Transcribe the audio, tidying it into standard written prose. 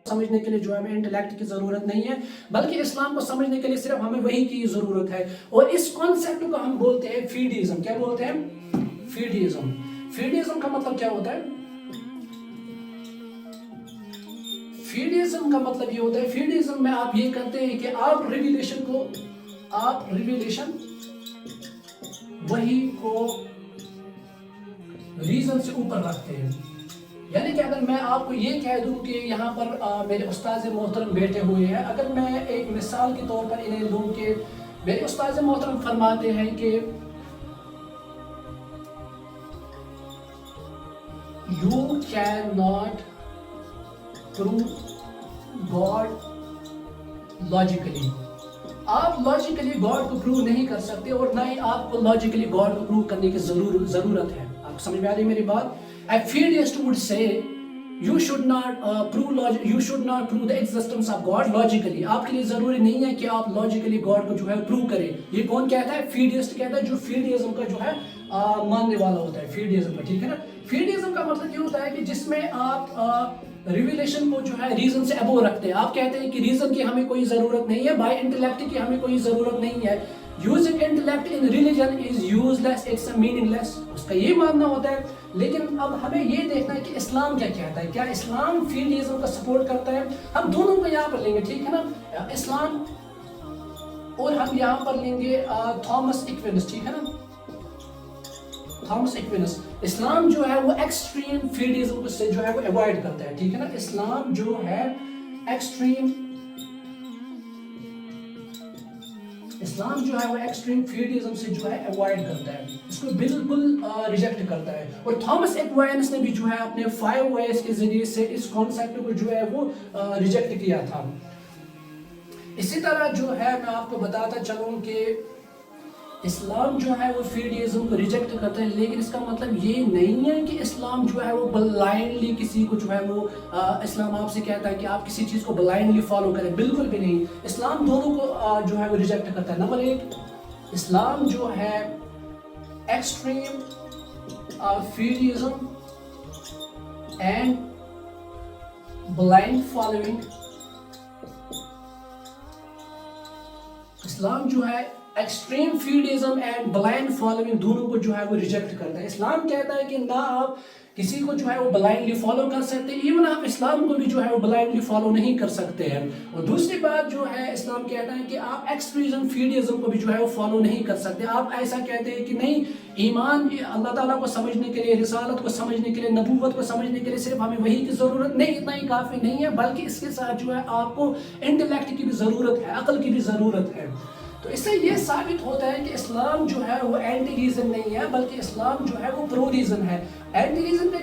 समझने के लिए जो है हमें इंटेलेक्ट की ज़रूरत नहीं है, बल्कि इस्लाम को समझने के लिए सिर्फ हमें वही की ज़रूरत है। और इस कॉन्सेप्ट को हम बोलते हैं फीडिज्म। क्या बोलते हैं? फीडिज्म। फीडिज्म का मतलब क्या होता है? फीडिज्म का मतलब ये होता है, फीडिज्म में आप ये करते हैं कि आप रिविलेशन वही को रीजन से ऊपर रखते हैं। यानी कि अगर मैं आपको ये कह दूं कि यहाँ पर मेरे उस्ताद मोहतरम बैठे हुए हैं, अगर मैं एक मिसाल के तौर पर इन्हें लूँ कि मेरे उस्ताद मोहतरम फरमाते हैं कि you can not prove God logically. आप लॉजिकली गॉड को प्रूव नहीं कर सकते और ना ही आपको लॉजिकली गॉड को प्रूव करने की जरूरत है। आपको समझ में आ रही है मेरी बात? A theist would say you should not prove the existence of God logically. आपके लिए जरूरी नहीं है कि आप लॉजिकली गॉड को जो है प्रूव करें। ये कौन कहता है? फीडिस्ट कहता है, जो फीडिज्म का जो है मानने वाला होता है, फीडिज्म का, ठीक है ना। फीडिज्म का मतलब ये होता है कि जिसमें आप रिविलेशन को जो है रीजन से अबोव रखते हैं। आप कहते हैं कि रीजन की हमें कोई जरूरत नहीं है, बाय इंटेलेक्ट की हमें कोई जरूरत नहीं है। Using intellect in religion is useless, it's meaningless, उसका ये मानना होता है। लेकिन अब हमें ये देखना है कि इस्लाम क्या कहता है। क्या इस्लाम फीडिज्म का सपोर्ट करता है? हम दोनों को यहाँ पर लेंगे, ठीक है ना, इस्लाम, और हम यहाँ पर लेंगे थॉमस एक्विनस, ठीक है ना, थॉमस एक्विनस। इस्लाम जो है वो एक्सट्रीम फीडिज्म से जो है वो अवॉइड करता है, ठीक है ना। इस्लाम जो है एक्सट्रीम फीडिज्म से जो है अवॉइड करता है, इसको बिल्कुल रिजेक्ट करता है। और थॉमस एक्विनस ने भी जो है अपने 5 ways के जरिए से इस कॉन्सेप्ट को जो है वो रिजेक्ट किया था। इसी तरह जो है मैं आपको बताता चलूं कि इस्लाम जो है वो फीडिज्म को रिजेक्ट करता है, लेकिन इसका मतलब ये नहीं है कि इस्लाम जो है वो ब्लाइंडली किसी को जो है वो इस्लाम आपसे कहता है कि आप किसी चीज़ को ब्लाइंडली फॉलो करें, बिल्कुल भी नहीं। इस्लाम दोनों को जो है वो रिजेक्ट करता है। नंबर 1, इस्लाम जो है एक्सट्रीम फीडिज्म एंड ब्लाइंड फॉलोइंग। इस्लाम जो है एक्सट्रीम फीडिज्म एंड ब्लाइंड फॉलोइंग दोनों को जो है वो रिजेक्ट करता है। इस्लाम कहता है कि ना आप किसी को जो है वो ब्लाइंडली फॉलो कर सकते हैं, इवन आप इस्लाम को भी जो है वो ब्लाइंडली फॉलो नहीं कर सकते हैं। और दूसरी बात जो है, इस्लाम कहता है कि आप एक्सट्रीम फीडिज्म को भी जो है वो फॉलो नहीं कर सकते। आप ऐसा कहते हैं कि नहीं, ईमान अल्लाह ताला को समझने के लिए, रिसालत को समझने के लिए, नबूवत को समझने के लिए सिर्फ हमें वही की जरूरत नहीं, इतना ही काफी नहीं है, बल्कि इसके साथ जो है आपको इंटेलेक्ट की भी जरूरत है, अकल की भी जरूरत है। तो इससे ये साबित होता है कि इस्लाम जो है वो एंटी रीजन नहीं है, बल्कि इस्लाम जो है वो प्रो रीजन है। एंटी रीजन पे